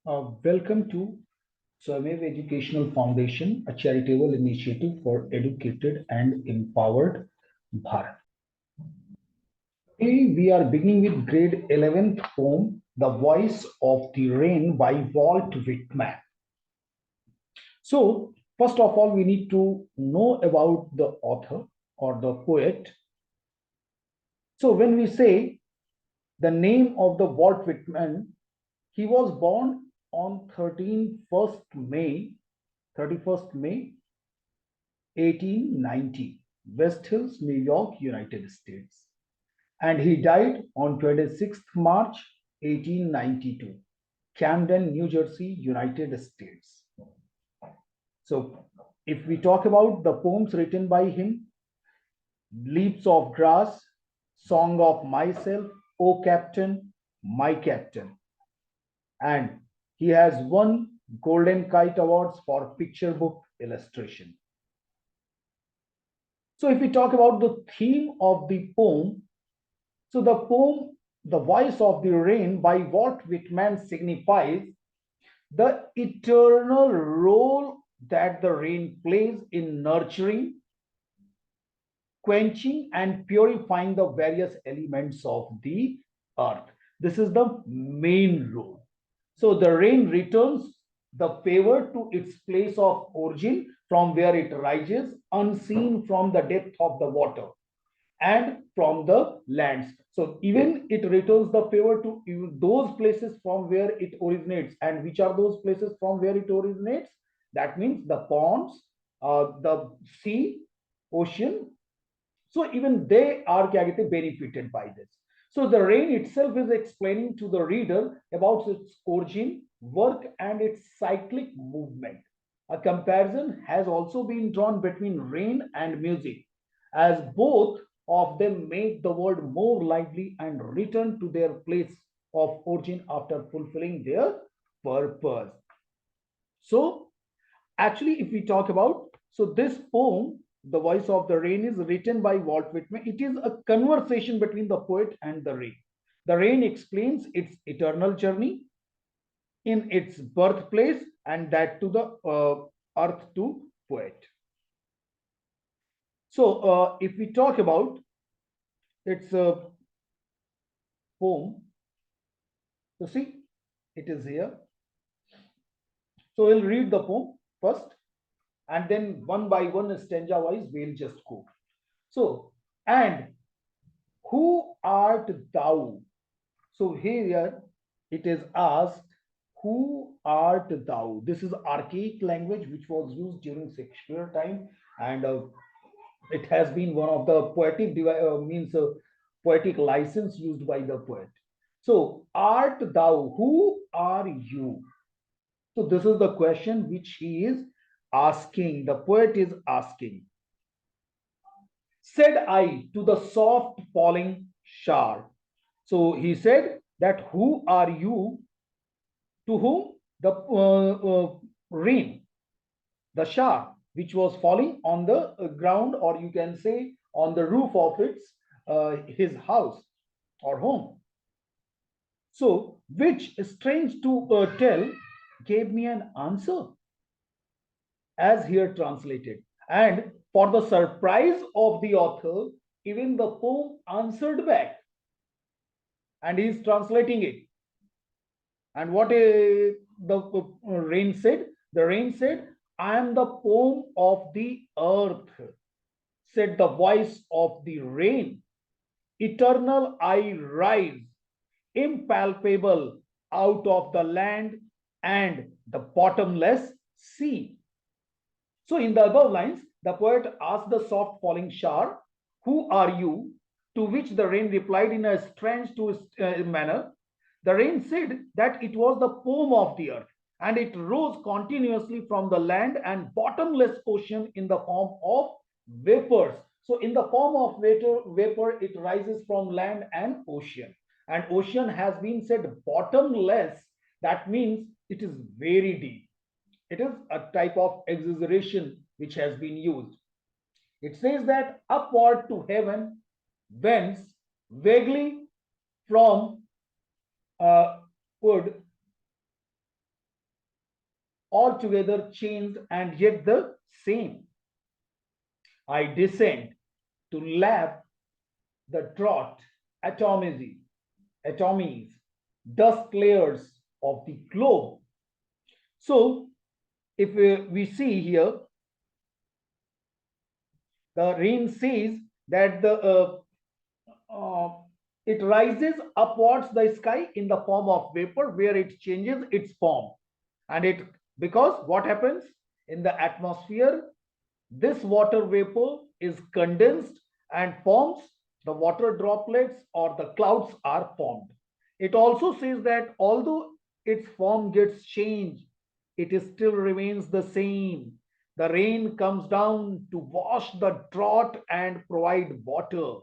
Welcome to Swayam Educational Foundation, a charitable initiative for educated and empowered Bharat. Today we are beginning with grade 11th poem, The Voice of the Rain by Walt Whitman. So, first of all, we need to know about the author or the poet. So, when we say the name of the Walt Whitman, he was born on 31st May 1890, West Hills, New York, United States. And he died on 26th March 1892, Camden, New Jersey, United States. So, if we talk about the poems written by him, Leaves of Grass, Song of Myself, O Captain, My Captain. And he has won Golden Kite Awards for picture book illustration. So, if we talk about the theme of the poem, so the poem, The Voice of the Rain by Walt Whitman signifies the eternal role that the rain plays in nurturing, quenching, and purifying the various elements of the earth. This is the main role. So the rain returns the favor to its place of origin from where it rises, unseen from the depth of the water and from the lands. So even it returns the favor to those places from where it originates. And which are those places from where it originates? That means the ponds, the sea, ocean. So even they are benefited by this. So the rain itself is explaining to the reader about its origin, work, and its cyclic movement. A comparison has also been drawn between rain and music, as both of them make the world more lively and return to their place of origin after fulfilling their purpose. So, actually, if we talk about, so this poem, The Voice of the Rain, is written by Walt Whitman. It is a conversation between the poet and the rain. The rain explains its eternal journey in its birthplace and that to the earth to poet. So, if we talk about its poem, so see, it is here. So, we'll read the poem first, and then one by one, stanza wise, we'll just go. So, and who art thou? So, here it is asked, who art thou? This is archaic language which was used during Shakespeare time, and it has been one of the poetic means poetic license used by the poet. So, art thou? Who are you? So, this is the question which he is asking. The poet is asking. Said I to the soft falling shower. So he said that who are you to whom the rain, the shower, which was falling on the ground, or you can say on the roof of his house or home. So, which strange to tell, gave me an answer as here translated. And for the surprise of the author, even the poem answered back and he is translating it. And what the rain said? The rain said, I am the poem of the earth, said the voice of the rain. Eternal I rise, impalpable out of the land and the bottomless sea. So, in the above lines, the poet asked the soft falling shower, who are you? To which the rain replied in a strange manner. The rain said that it was the poem of the earth, and it rose continuously from the land and bottomless ocean in the form of vapors. So, in the form of vapor, it rises from land and ocean. And ocean has been said bottomless. That means it is very deep. It is a type of exaggeration which has been used. It says that upward to heaven whence vaguely from wood altogether changed and yet the same. I descend to lap the drought, atomies, atomies, dust layers of the globe. So, if we see here, the rain says that uh, it rises upwards the sky in the form of vapor where it changes its form. And it, because what happens in the atmosphere, this water vapor is condensed and forms the water droplets or the clouds are formed. It also says that although its form gets changed, it is still remains the same. The rain comes down to wash the drought and provide water.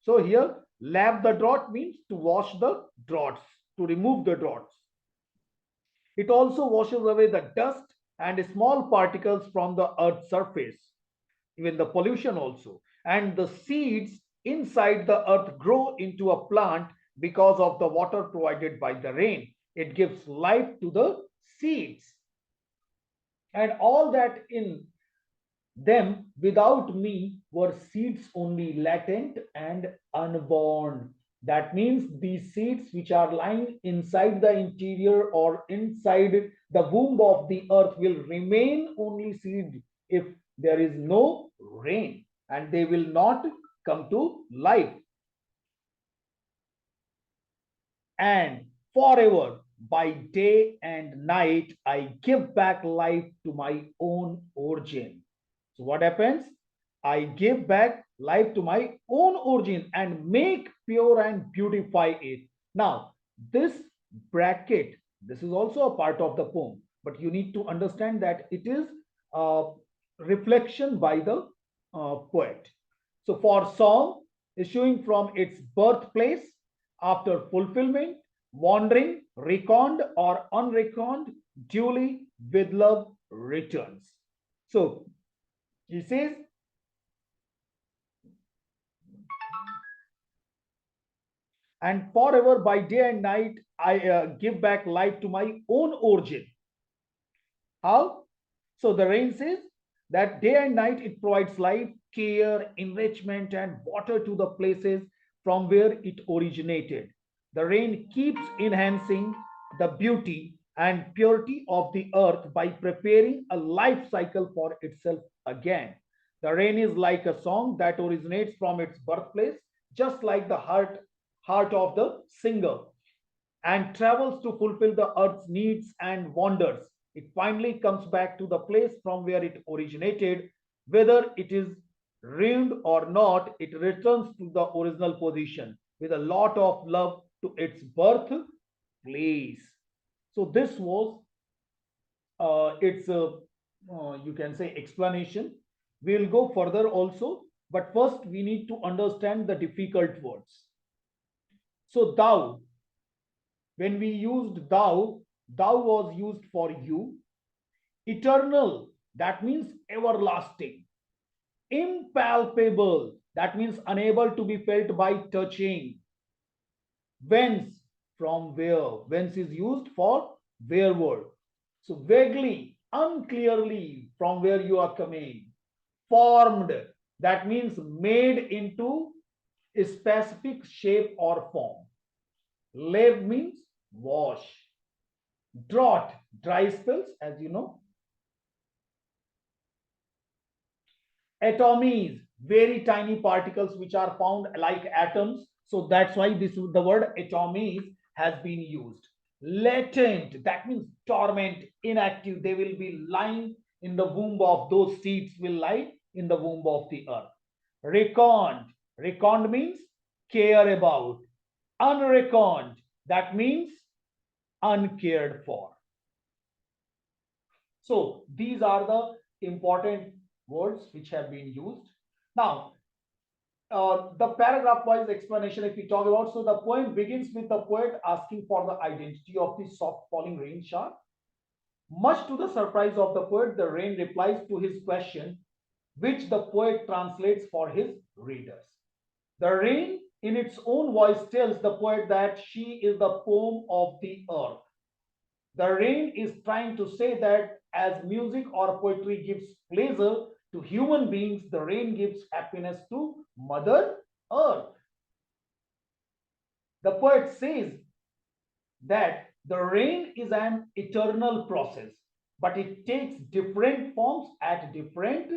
So here, lap the drought means to wash the droughts, to remove the droughts. It also washes away the dust and small particles from the earth's surface, even the pollution also. And the seeds inside the earth grow into a plant because of the water provided by the rain. It gives life to the seeds. And all that in them without me were seeds only, latent and unborn. That means these seeds which are lying inside the interior or inside the womb of the earth will remain only seed if there is no rain, and they will not come to life. And forever, by day and night, I give back life to my own origin. So, what happens? I give back life to my own origin and make pure and beautify it. Now, this bracket, this is also a part of the poem, but you need to understand that it is a reflection by the poet. So, for song, issuing from its birthplace, after fulfillment, wandering, reckoned or unreckoned, duly with love returns. So he says, and forever by day and night, I give back life to my own origin. How? So the rain says that day and night it provides life, care, enrichment, and water to the places from where it originated. The rain keeps enhancing the beauty and purity of the earth by preparing a life cycle for itself again. The rain is like a song that originates from its birthplace, just like the heart of the singer, and travels to fulfill the earth's needs and wonders. It finally comes back to the place from where it originated. Whether it is ruined or not, it returns to the original position with a lot of love to its birth place. So this was its you can say explanation. We will go further also, but first we need to understand the difficult words. So thou, when we used thou, thou was used for you. Eternal, that means everlasting. Impalpable, that means unable to be felt by touching. Whence, from where. Whence is used for whereward. So vaguely, unclearly, from where you are coming. Formed, that means made into a specific shape or form. Lave means wash. Drought, dry spells, as you know. Atomies, very tiny particles which are found like atoms. So that's why this the word atomies has been used. Latent, that means dormant, inactive. They will be lying in the womb of those seeds will lie in the womb of the earth. Reckoned, reckoned means care about. Unreckoned, that means uncared for. So these are the important words which have been used. Now, the paragraph wise explanation, if we talk about, so the poem begins with the poet asking for the identity of the soft falling rain shower. Much to the surprise of the poet, the rain replies to his question, which the poet translates for his readers. The rain, in its own voice, tells the poet that she is the poem of the earth. The rain is trying to say that as music or poetry gives pleasure to human beings, the rain gives happiness to Mother Earth. The poet says that the rain is an eternal process, but it takes different forms at different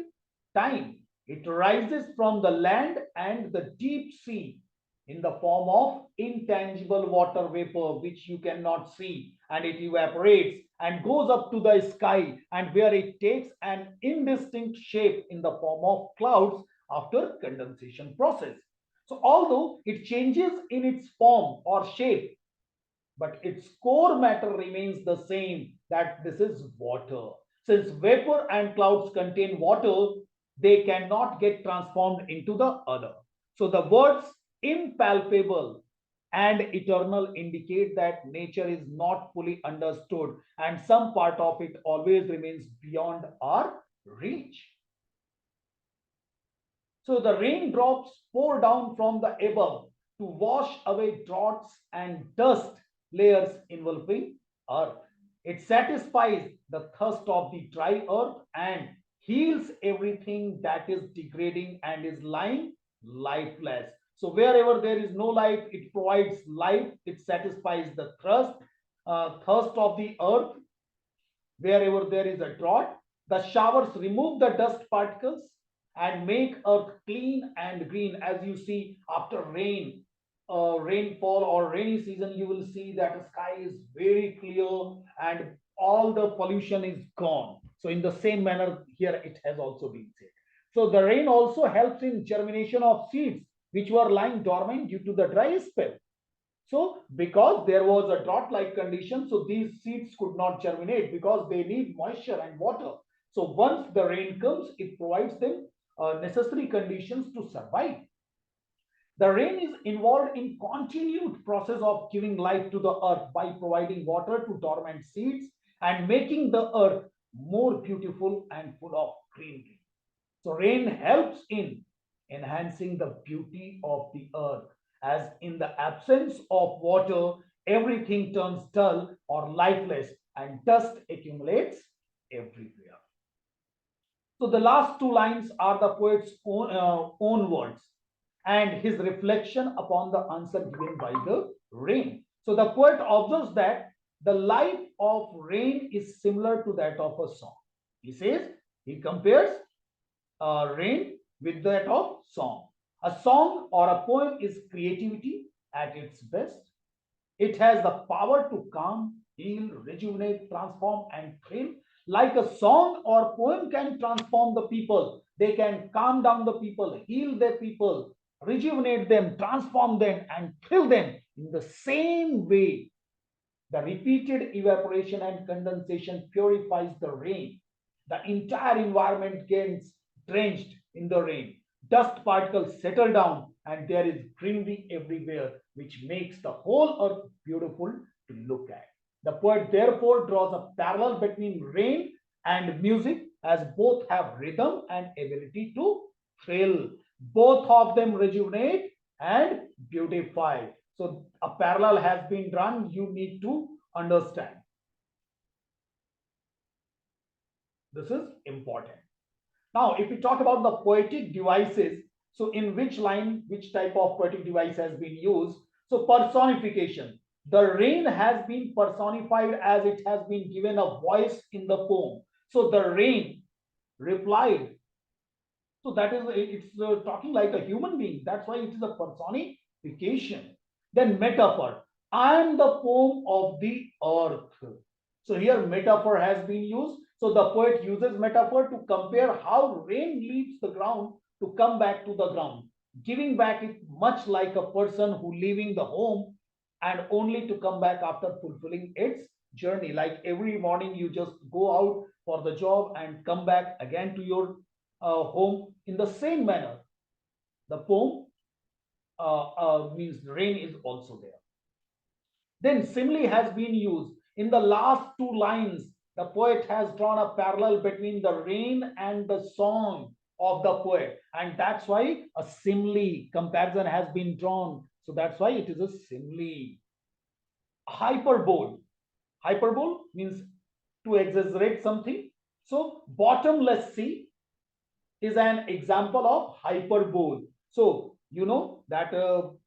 time. It rises from the land and the deep sea in the form of intangible water vapor, which you cannot see, and it evaporates and goes up to the sky, and where it takes an indistinct shape in the form of clouds after condensation process. So although it changes in its form or shape, but its core matter remains the same, that this is water. Since vapor and clouds contain water, they cannot get transformed into the other. So the words impalpable and eternal indicate that nature is not fully understood and some part of it always remains beyond our reach. So the raindrops pour down from the above to wash away drops and dust layers enveloping earth. It satisfies the thirst of the dry earth and heals everything that is degrading and is lying lifeless. So wherever there is no life, it provides life. It satisfies the thirst of the earth. Wherever there is a drought, the showers remove the dust particles and make earth clean and green. As you see, after rainfall or rainy season, you will see that the sky is very clear and all the pollution is gone. So in the same manner, here it has also been said. So the rain also helps in germination of seeds which were lying dormant due to the dry spell. So because there was a drought-like condition, so these seeds could not germinate because they need moisture and water. So once the rain comes, it provides them necessary conditions to survive. The rain is involved in continued process of giving life to the earth by providing water to dormant seeds and making the earth more beautiful and full of greenery. So rain helps in enhancing the beauty of the earth, as in the absence of water, everything turns dull or lifeless and dust accumulates everywhere. So the last two lines are the poet's own words and his reflection upon the answer given by the rain. So the poet observes that the life of rain is similar to that of a song. He says, he compares rain with that of song. A song or a poem is creativity at its best. It has the power to calm, heal, rejuvenate, transform, and thrill. Like a song or poem can transform the people, they can calm down the people, heal the people, rejuvenate them, transform them, and thrill them. In the same way, the repeated evaporation and condensation purifies the rain. The entire environment gets drenched in the rain. Dust particles settle down, and there is greenery everywhere, which makes the whole earth beautiful to look at. The poet therefore draws a parallel between rain and music, as both have rhythm and ability to thrill. Both of them rejuvenate and beautify. So a parallel has been drawn, you need to understand. This is important. Now, if we talk about the poetic devices, so in which line, which type of poetic device has been used? So personification. The rain has been personified as it has been given a voice in the poem. So the rain replied. So that is, it's talking like a human being. That's why it is a personification. Then metaphor. I am the poem of the earth. So here metaphor has been used. So the poet uses metaphor to compare how rain leaves the ground to come back to the ground, giving back it much like a person who leaving the home and only to come back after fulfilling its journey. Like every morning you just go out for the job and come back again to your home. In the same manner, the poem means rain is also there. Then simile has been used. In the last two lines, the poet has drawn a parallel between the rain and the song of the poet. And that's why a simile comparison has been drawn. So that's why it is a simile. Hyperbole. Hyperbole means to exaggerate something. So bottomless sea is an example of hyperbole. So you know that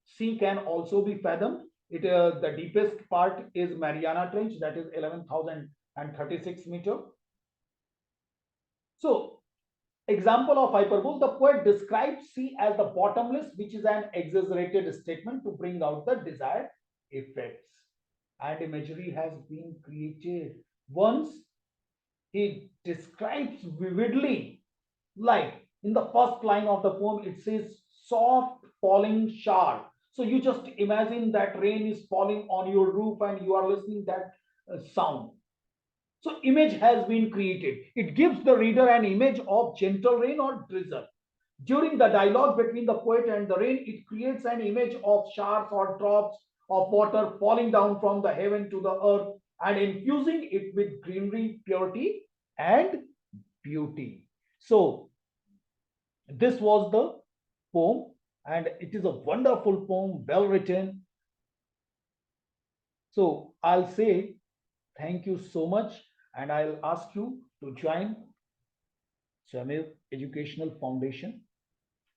sea can also be fathomed. It the deepest part is Mariana Trench, that is 11,036 meter. So example of hyperbole, the poet describes sea as the bottomless, which is an exaggerated statement to bring out the desired effects. And imagery has been created. Once he describes vividly, like in the first line of the poem, it says soft falling shower. So you just imagine that rain is falling on your roof and you are listening that sound. So image has been created. It gives the reader an image of gentle rain or drizzle. During the dialogue between the poet and the rain, it creates an image of showers or drops of water falling down from the heaven to the earth and infusing it with greenery, purity, and beauty. So this was the poem, and it is a wonderful poem, well written. So I'll say thank you so much, and I'll ask you to join Jamir Educational Foundation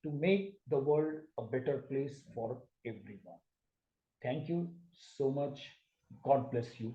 to make the world a better place for everyone. Thank you so much. God bless you.